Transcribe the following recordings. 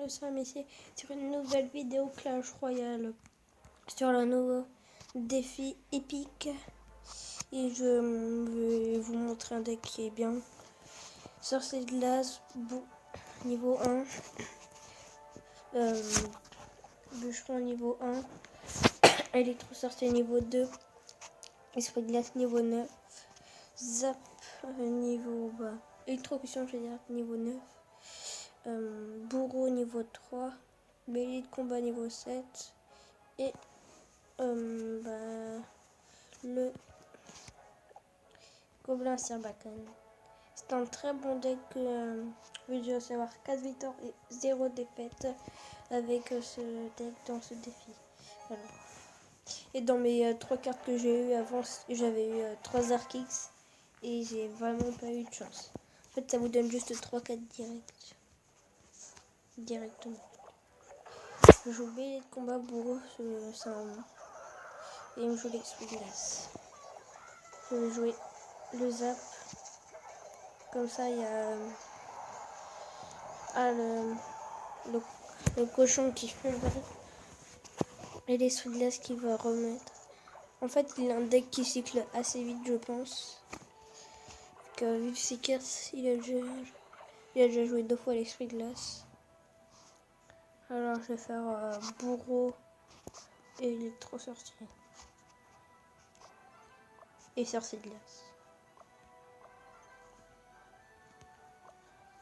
le Sam et c'est sur une nouvelle vidéo Clash Royale sur le nouveau défi épique et je vais vous montrer un deck qui est bien. Sorcier de glace, niveau 1, bûcheron niveau 1, électro-sorcier niveau 2, esprit de glace niveau 9, zap niveau bas, électrocution je veux dire niveau 9, bourreau niveau 3, bélier de combat niveau 7 et le gobelin Sarbacane. C'est un très bon deck que je dois savoir 4 victoires et 0 défaite avec ce deck dans ce défi. Alors. Et dans mes 3 cartes que j'ai eues avant, j'avais eu 3 Arc-X et j'ai vraiment pas eu de chance. En fait, ça vous donne juste 3 cartes directement. Je joue bélier de combat, bourreau, c'est un et il me joue l'esprit de glace. Je vais jouer le zap. Comme ça, il y a le cochon qui fait mal. Et l'esprit de glace qui va remettre. En fait, il a un deck qui cycle assez vite, je pense. Que vu ses cartes, il a déjà joué 2 fois l'esprit de glace. Alors, je vais faire bourreau et électro-sorcier. Et sorcier de glace.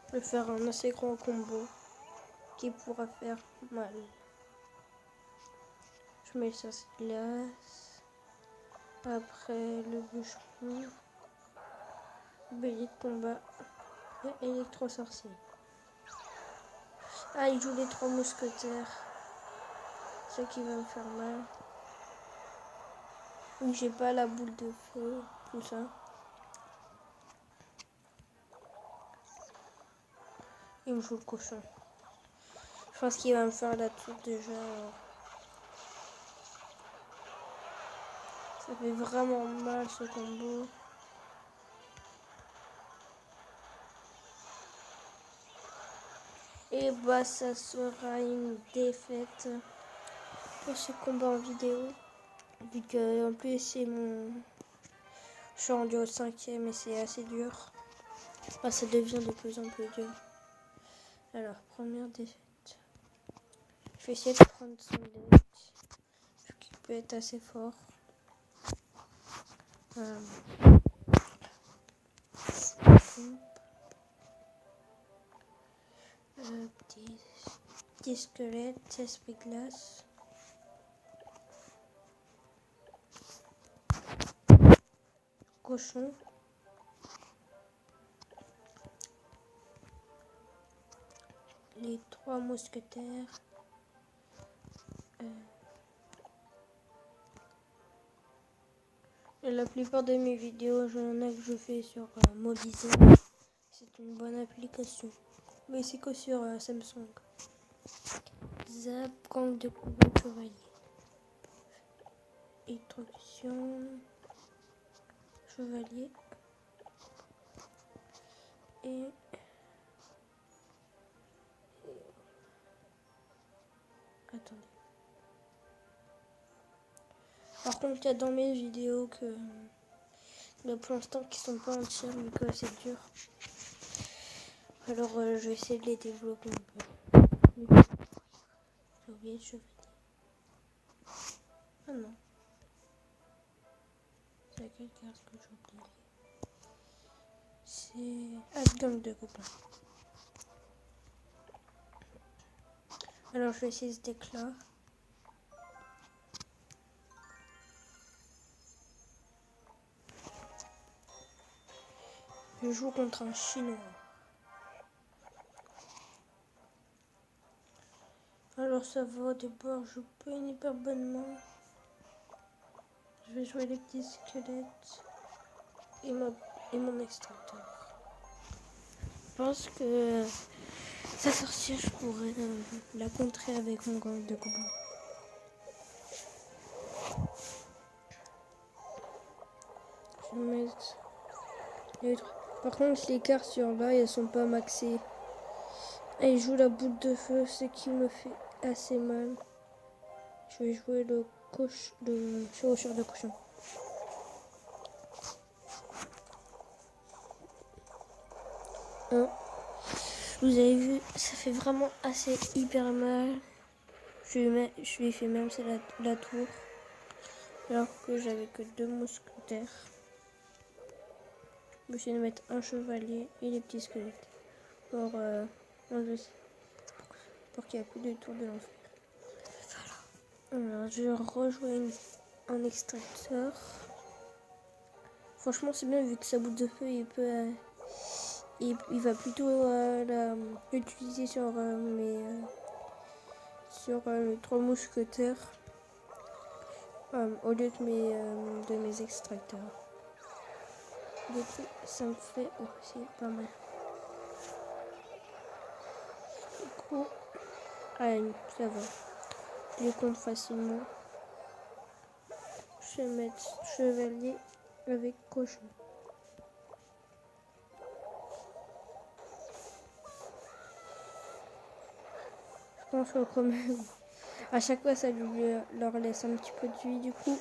Je vais faire un assez grand combo qui pourra faire mal. Je mets le sorcier de glace. Après le bûcheron. Bélier de combat. Et électro-sorcier. Ah, il joue les 3 mousquetaires. Ce qui va me faire mal. Donc j'ai pas la boule de feu, tout ça. Il me joue le cochon. Je pense qu'il va me faire la tour déjà. Ça fait vraiment mal ce combo. Et bah ça sera une défaite pour ce combat en vidéo. Vu que en plus c'est mon... Je suis rendu au 5e et c'est assez dur. Enfin, ça devient de plus en plus dur. Alors, première défaite. Je vais essayer de prendre son deck. Ce qui peut être assez fort. Petit squelette, esprit glace. Cochon. Les 3 mousquetaires. Et la plupart de mes vidéos, j'en ai que je fais sur Mobizen. C'est une bonne application. Mais c'est que sur Samsung. Zap, gang de combat chevalier. Introduction. Chevalier. Et... Attendez. Par contre, il y a dans mes vidéos que... pour l'instant qui sont pas entières, mais que c'est dur. Alors, je vais essayer de les développer un peu. J'ai oublié le chevalier. Ah non. C'est laquelle carte que j'ai oublié? C'est gang de copains. Alors je vais essayer ce deck là. Je joue contre un chinois. Alors ça va, au départ je peux une hyper bonne main. Je vais jouer les petits squelettes et mon extracteur. Je pense que sa sorcière, je pourrais la contrer avec mon gang de copains. Je vais mettre les 3. Par contre, les cartes sur là, elles sont pas maxées. Et il joue la boule de feu, ce qui me fait assez mal. Je vais jouer le chevaucheur de cochon. Vous avez vu, ça fait vraiment assez hyper mal. Je lui ai fait même c'est la tour. Alors que j'avais que 2 mousquetaires. Je vais essayer de mettre un chevalier et les petits squelettes. Pour qu'il n'y ait plus de tour de l'enfer. Voilà. Alors je vais rejouer un extracteur. Franchement c'est bien vu que sa boule de feu il va plutôt l'utiliser sur les 3 mousquetaires au lieu de mes extracteurs. Du coup ça me fait aussi pas mal. Du coup, allez, ça va. Je les compte facilement. Je vais mettre chevalier avec cochon. Je pense que quand même, à chaque fois, ça leur laisse un petit peu de vie. Du coup,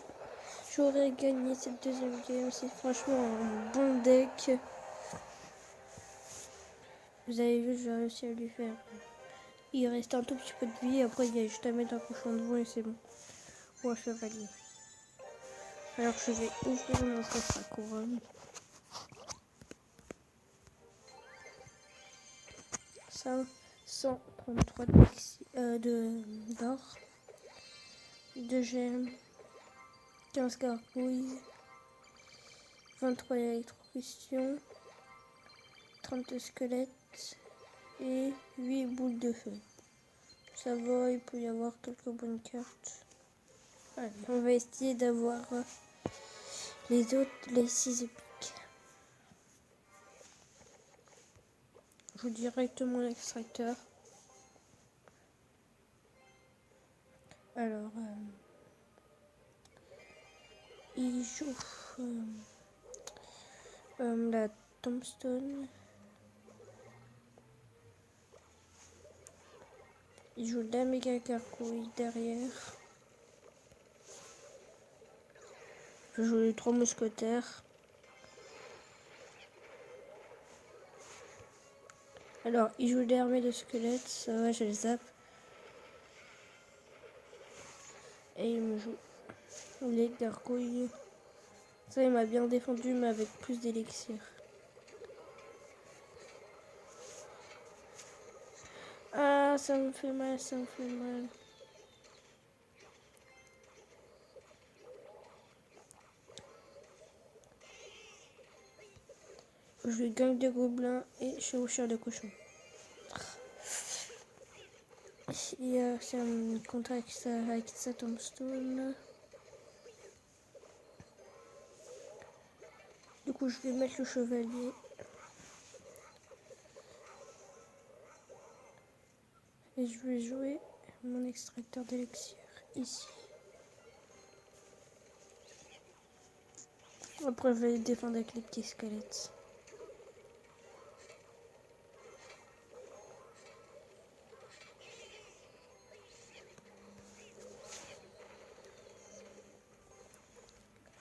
j'aurais gagné cette deuxième game. C'est franchement un bon deck. Vous avez vu, j'ai réussi à lui faire. Il reste un tout petit peu de vie. Après, il y a juste à mettre un cochon devant et c'est bon. Ou un chevalier. Alors, je vais ouvrir mon coffre à couronne. 133 d'or, 2 gemmes, 15 gargouilles, 23 électrocutions, 30 squelettes et 8 boules de feu. Ça va, il peut y avoir quelques bonnes cartes. Allez, on va essayer d'avoir les 6 épiques. Je joue directement l'extracteur. Alors, il joue la tombstone. Il joue la méga gargouille derrière. Je joue les 3 mousquetaires. Alors, il joue l'armée de squelettes, ça va, je les zappe. Et il me joue les gargouilles. Ça, il m'a bien défendu, mais avec plus d'élixir. Ah, ça me fait mal, ça me fait mal. Je lui gang de gobelins et chevaucheur de cochon. C'est un contrat avec sa tombstone. Du coup, je vais mettre le chevalier. Et je vais jouer mon extracteur d'élixir ici. Après, je vais les défendre avec les petits squelettes.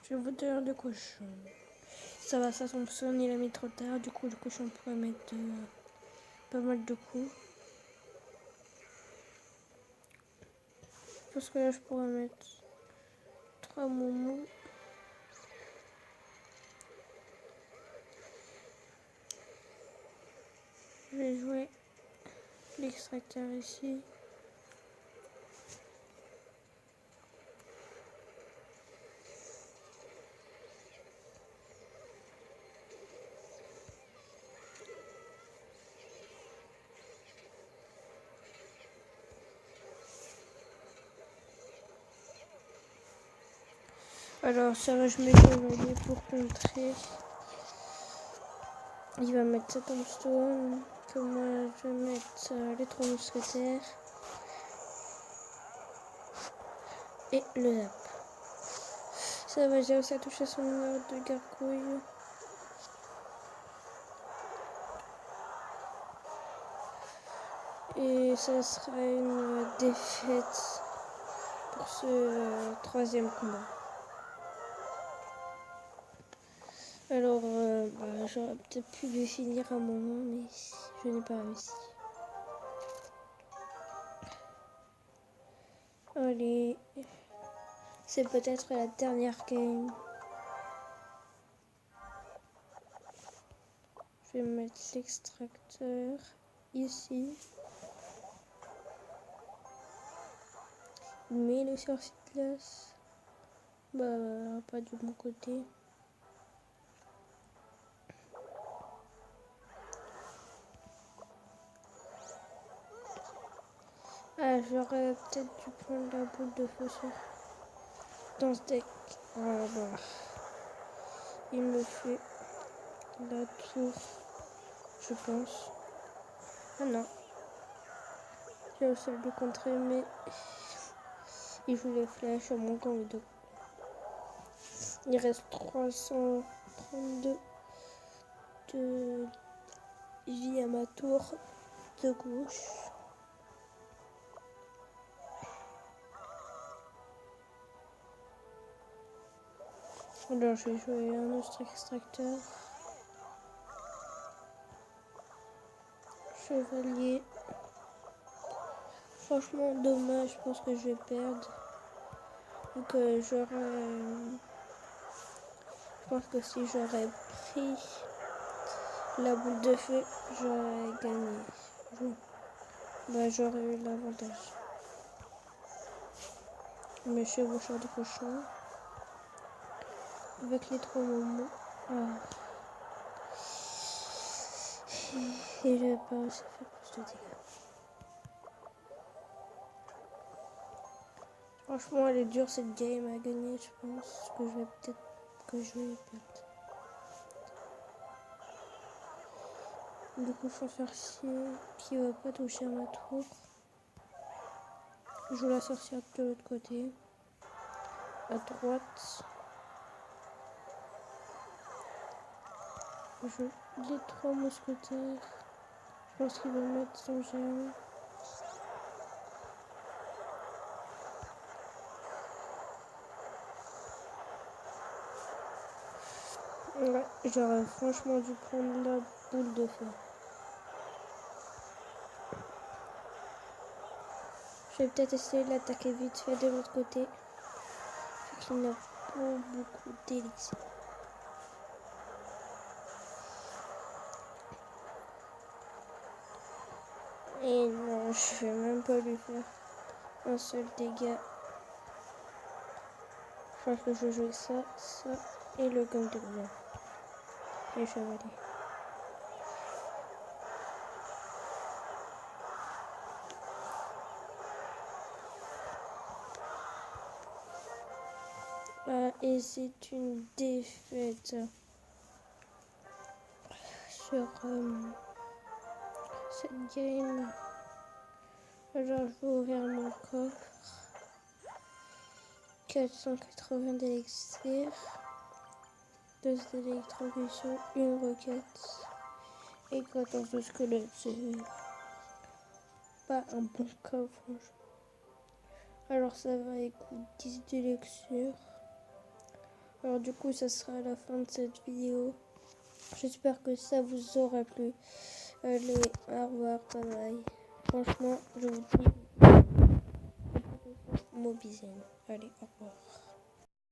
Je vais voter de cochon. Ça va, ça Thompson, il a mis trop tard. Du coup, le cochon pourrait mettre pas mal de coups. Parce que là, je pourrais mettre 3 momos. Je vais jouer l'extracteur ici. Alors ça va, je mets le chevalier pour contrer. Il va mettre sa tombstone. Que moi je vais mettre les 3 mousquetaires. Et le zap. Ça va, j'ai réussi à toucher son numéro de gargouille. Et ça sera une défaite pour ce troisième combat. Alors, j'aurais peut-être pu le finir à un moment, mais je n'ai pas réussi. Allez, c'est peut-être la dernière game. Je vais mettre l'extracteur ici. Mais le sorcier de glace, pas de mon côté. Ah, j'aurais peut-être dû prendre la boule de feu dans ce deck. Il me fait la tour, je pense. Ah non. J'ai réussi à le contrer, mais il joue les flèches en manquant les deux. Il reste 332 de vie à ma tour de gauche. Alors je vais jouer un autre extracteur. Chevalier. Franchement dommage, je pense que je vais perdre. Donc je pense que si j'aurais pris la boule de feu, j'aurais gagné. J'aurais eu l'avantage. Mais chevaucheur de cochon. Avec les 3 moments. Et je n'ai pas aussi fait plus de dégâts. Franchement, elle est dure cette game à gagner. Je pense que je vais perdre. Du coup, je sorcier qui va pas toucher à ma tour. Je joue la sorcière de l'autre côté. À droite. Je joue les 3 mousquetaires. Je pense qu'il va mettre son géant. Ouais, j'aurais franchement dû prendre la boule de feu. Je vais peut-être essayer de l'attaquer vite fait de l'autre côté. Vu qu'il n'a pas beaucoup d'élixir. Et non, je vais même pas lui faire un seul dégât. Je pense que je joue ça et le gang de gouvernement. Et chevalier. Et c'est une défaite sur cette game. Alors je vais ouvrir mon coffre. 480 d'élixir, 2 d'électrocution, 1 roquette et 14 de squelettes. C'est pas un bon coffre franchement. Alors ça va, écoute, 10 d'élixir. Alors du coup ça sera la fin de cette vidéo. J'espère que ça vous aura plu. Allez, au revoir, bye bye. Franchement, je vous dis Mobizine. Allez, au revoir.